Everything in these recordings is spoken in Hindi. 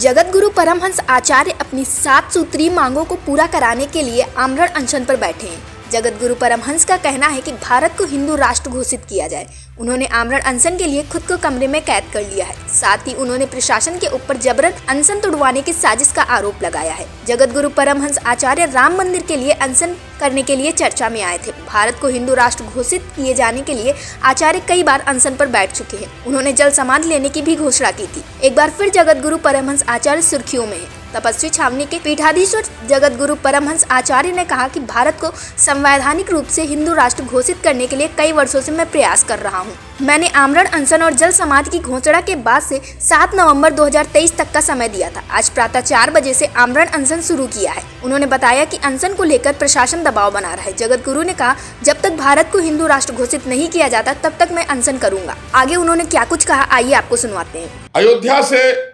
जगतगुरु परमहंस आचार्य अपनी 7 सूत्री मांगों को पूरा कराने के लिए आमरण अनशन पर बैठे हैं। जगतगुरु परमहंस का कहना है कि भारत को हिंदू राष्ट्र घोषित किया जाए। उन्होंने आमरण अनशन के लिए खुद को कमरे में कैद कर लिया है। साथ ही उन्होंने प्रशासन के ऊपर जबरन अनशन तुड़वाने की साजिश का आरोप लगाया है। जगतगुरु परमहंस आचार्य राम मंदिर के लिए अनशन करने के लिए चर्चा में आए थे। भारत को हिंदू राष्ट्र घोषित किए जाने के लिए आचार्य कई बार अनशन पर बैठ चुके हैं। उन्होंने जल समाधि लेने की भी घोषणा की थी। एक बार फिर जगतगुरु परमहंस आचार्य सुर्खियों में है। तपस्वी छावनी के पीठाधीश्वर जगतगुरु परमहंस आचार्य ने कहा कि भारत को संवैधानिक रूप से हिंदू राष्ट्र घोषित करने के लिए कई वर्षों से मैं प्रयास कर रहा हूं। मैंने आमरण अनशन और जल समाधि की घोषणा के बाद से 7 नवंबर 2023 तक का समय दिया था। आज प्रातः 4 बजे से आमरण अनशन शुरू किया है। उन्होंने बताया कि अनशन को लेकर प्रशासन दबाव बना रहा है। जगतगुरु ने कहा, जब तक भारत को हिंदू राष्ट्र घोषित नहीं किया जाता तब तक मैं अनशन करूंगा। आगे उन्होंने क्या कुछ कहा, आइए आपको सुनवाते हैं। अयोध्या से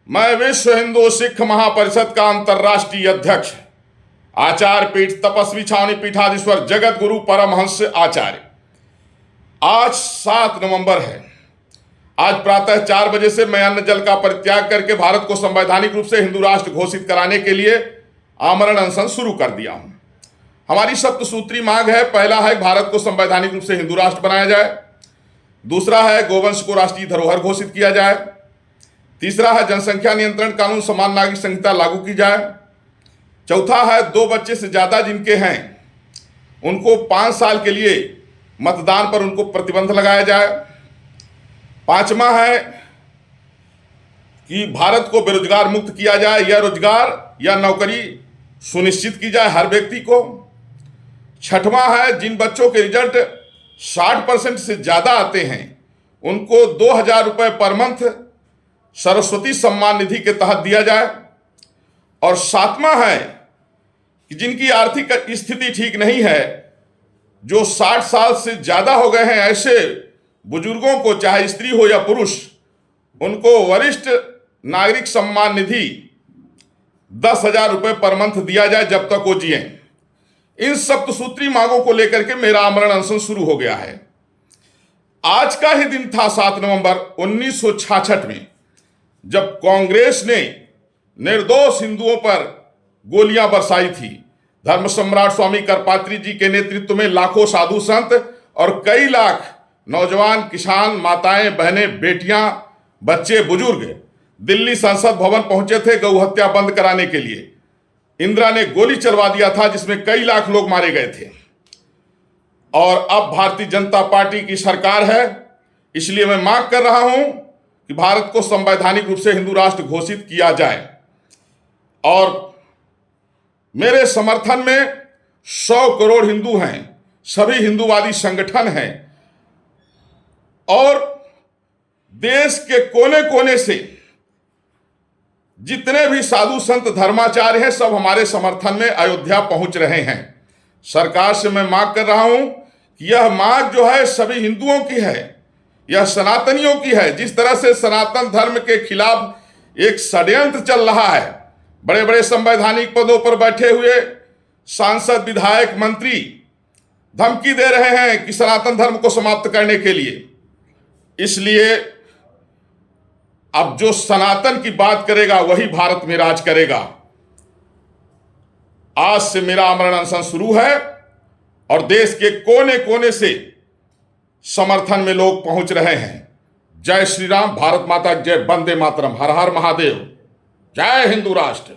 मैं विश्व हिंदू सिख महापरिषद का अंतर्राष्ट्रीय अध्यक्ष आचार्य पीठ तपस्वी छावनी पीठाधीश्वर जगतगुरु परमहंस आचार्य, आज 7 नवंबर है। आज प्रातः 4 बजे से मैं अन्न जल का परित्याग करके भारत को संवैधानिक रूप से हिंदू राष्ट्र घोषित कराने के लिए आमरण अनशन शुरू कर दिया हूं। हमारी सप्तसूत्री मांग है। पहला है भारत को संवैधानिक रूप से हिंदू राष्ट्र बनाया जाए। दूसरा है गोवंश को राष्ट्रीय धरोहर घोषित किया जाए। तीसरा है जनसंख्या नियंत्रण कानून समान नागरिक संहिता लागू की जाए। चौथा है 2 बच्चे से ज्यादा जिनके हैं उनको 5 साल के लिए मतदान पर उनको प्रतिबंध लगाया जाए। 5वां है कि भारत को बेरोजगार मुक्त किया जाए या रोजगार या नौकरी सुनिश्चित की जाए हर व्यक्ति को। 6वां है जिन बच्चों के रिजल्ट 60% से ज्यादा आते हैं उनको 2000 रुपये पर मंथ सरस्वती सम्मान निधि के तहत दिया जाए। और 7वां है कि जिनकी आर्थिक स्थिति ठीक नहीं है, जो 60 साल से ज्यादा हो गए हैं, ऐसे बुजुर्गों को, चाहे स्त्री हो या पुरुष, उनको वरिष्ठ नागरिक सम्मान निधि 10,000 रुपये पर मंथ दिया जाए जब तक वो जिए। इन सप्तसूत्री मांगों को लेकर के मेरा आमरण अनशन शुरू हो गया है। आज का ही दिन था 7 नवंबर 1966 में, जब कांग्रेस ने निर्दोष हिंदुओं पर गोलियां बरसाई थी। धर्म सम्राट स्वामी करपात्री जी के नेतृत्व में लाखों साधु संत और कई लाख नौजवान, किसान, माताएं, बहनें, बेटियां, बच्चे, बुजुर्ग दिल्ली संसद भवन पहुंचे थे गौ हत्या बंद कराने के लिए। इंदिरा ने गोली चलवा दिया था जिसमें कई लाख लोग मारे गए थे। और अब भारतीय जनता पार्टी की सरकार है, इसलिए मैं मांग कर रहा हूं कि भारत को संवैधानिक रूप से हिंदू राष्ट्र घोषित किया जाए। और मेरे समर्थन में 100 करोड़ हिंदू हैं, सभी हिंदूवादी संगठन हैं और देश के कोने कोने से जितने भी साधु संत धर्माचार्य हैं, सब हमारे समर्थन में अयोध्या पहुंच रहे हैं। सरकार से मैं मांग कर रहा हूं कि यह मांग जो है सभी हिंदुओं की है, यह सनातनियों की है। जिस तरह से सनातन धर्म के खिलाफ एक षड्यंत्र चल रहा है, बड़े बड़े संवैधानिक पदों पर बैठे हुए सांसद, विधायक, मंत्री धमकी दे रहे हैं कि सनातन धर्म को समाप्त करने के लिए। इसलिए अब जो सनातन की बात करेगा वही भारत में राज करेगा। आज से मेरा आमरण अनशन शुरू है और देश के कोने कोने से समर्थन में लोग पहुंच रहे हैं। जय श्री राम, भारत माता की जय, वंदे मातरम, हर हर महादेव, जय हिंदू राष्ट्र।